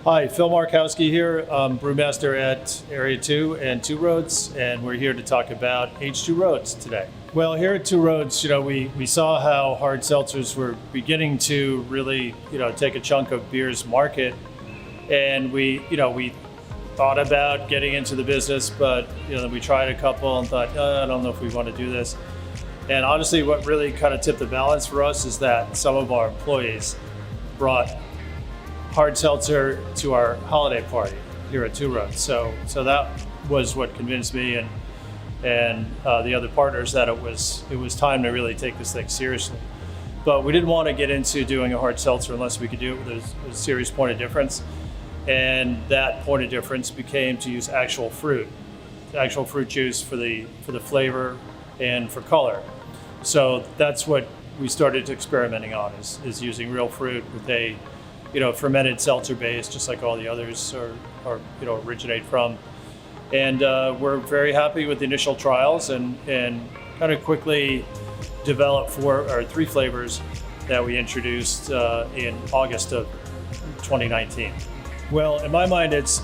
Hi, Phil Markowski here. I'm brewmaster at Area 2 and 2ROADS, and we're here to talk about H2ROADS today. Well, here at 2ROADS, we saw how hard seltzers were beginning to really, take a chunk of beer's market, and we thought about getting into the business, but we tried a couple and thought, I don't know if we want to do this. And honestly, what really kind of tipped the balance for us is that some of our employees brought hard seltzer to our holiday party here at 2ROADS. So that was what convinced me and the other partners that it was time to really take this thing seriously. But we didn't want to get into doing a hard seltzer unless we could do it with a serious point of difference. And that point of difference became to use actual fruit juice for the flavor and for color. So that's what we started experimenting on is using real fruit with a fermented seltzer base, just like all the others originate from. And we're very happy with the initial trials and kind of quickly developed three flavors that we introduced in August of 2019. Well, in my mind, it's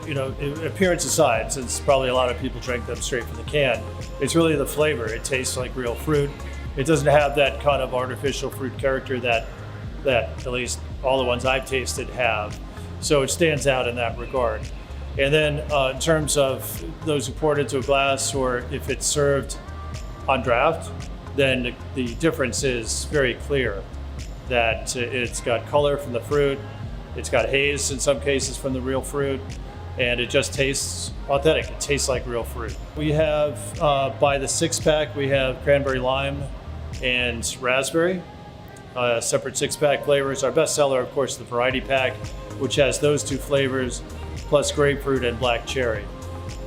appearance aside, since probably a lot of people drink them straight from the can, it's really the flavor. It tastes like real fruit. It doesn't have that kind of artificial fruit character that at least all the ones I've tasted have. So it stands out in that regard. And then in terms of those who pour it into a glass or if it's served on draft, then the difference is very clear that it's got color from the fruit, it's got haze in some cases from the real fruit, and it just tastes authentic. It tastes like real fruit. We have, by the 6-pack, we have cranberry lime and raspberry. Separate 6-pack flavors. Our best seller, of course, the variety pack, which has those two flavors, plus grapefruit and black cherry.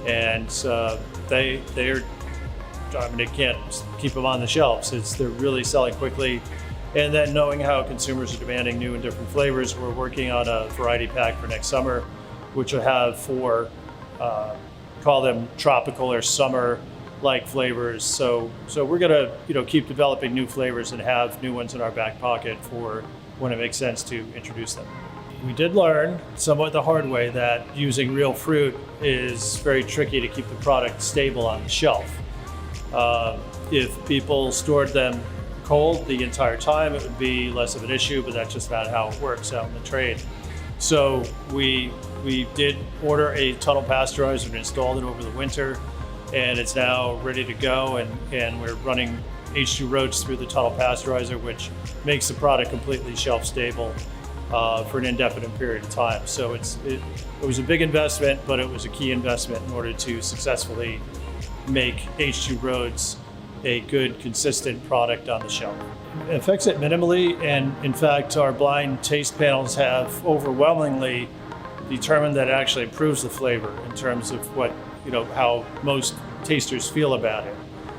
And they can't keep them on the shelves. They're really selling quickly. And then knowing how consumers are demanding new and different flavors, we're working on a variety pack for next summer, which will have 4, call them tropical or summer-like flavors. So we're gonna keep developing new flavors and have new ones in our back pocket for when it makes sense to introduce them. We did learn somewhat the hard way that using real fruit is very tricky to keep the product stable on the shelf. If people stored them cold the entire time, it would be less of an issue, but that's just not how it works out in the trade. So we did order a tunnel pasteurizer and installed it over the winter, and it's now ready to go, and we're running H2ROADS through the tunnel pasteurizer, which makes the product completely shelf stable for an indefinite period of time. So it was a big investment, but it was a key investment in order to successfully make H2ROADS a good, consistent product on the shelf. It affects it minimally, and in fact, our blind taste panels have overwhelmingly determined that it actually improves the flavor in terms of how most tasters feel about it.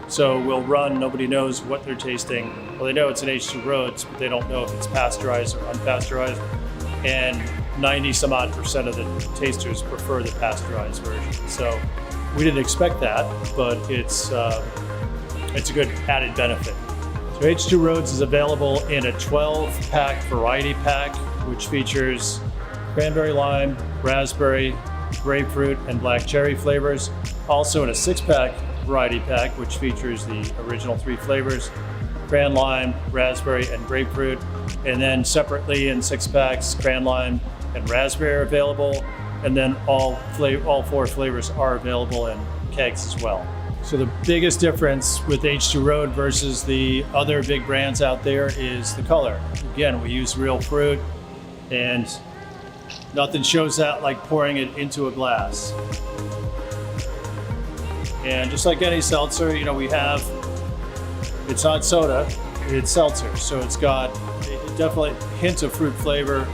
So we'll run, nobody knows what they're tasting. Well, they know it's an H2ROADS, but they don't know if it's pasteurized or unpasteurized. And 90-some-odd% of the tasters prefer the pasteurized version. So we didn't expect that, but it's a good added benefit. So H2ROADS is available in a 12-pack variety pack, which features cranberry lime, raspberry, grapefruit, and black cherry flavors. Also in a 6-pack variety pack, which features the original 3 flavors, cran lime, raspberry, and grapefruit. And then separately in 6-packs, cran lime and raspberry are available. And then all 4 flavors are available in kegs as well. So the biggest difference with H2ROADS versus the other big brands out there is the color. Again, we use real fruit, and nothing shows out like pouring it into a glass. And just like any seltzer, it's not soda, it's seltzer. So it's got definitely hints of fruit flavor,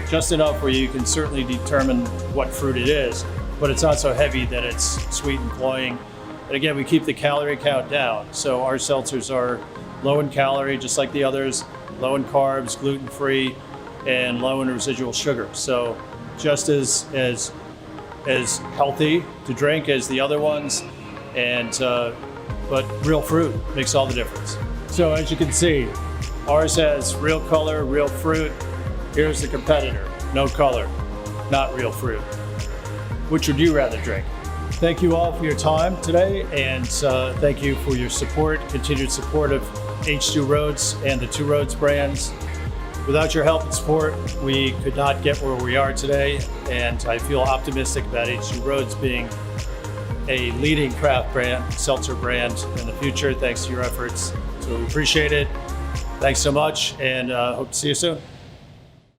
just enough where you can certainly determine what fruit it is, but it's not so heavy that it's sweet and cloying. And again, we keep the calorie count down. So our seltzers are low in calorie, just like the others, low in carbs, gluten-free, and low in residual sugar. So just as healthy to drink as the other ones, but real fruit makes all the difference. So as you can see, ours has real color, real fruit. Here's the competitor, no color. not real fruit. Which would you rather drink? Thank you all for your time today, and thank you for your support, continued support of H2ROADS and the 2ROADS brands. Without your help and support, we could not get where we are today, and I feel optimistic about H2ROADS being a leading craft brand, seltzer brand in the future, thanks to your efforts. So we appreciate it. Thanks so much, and hope to see you soon.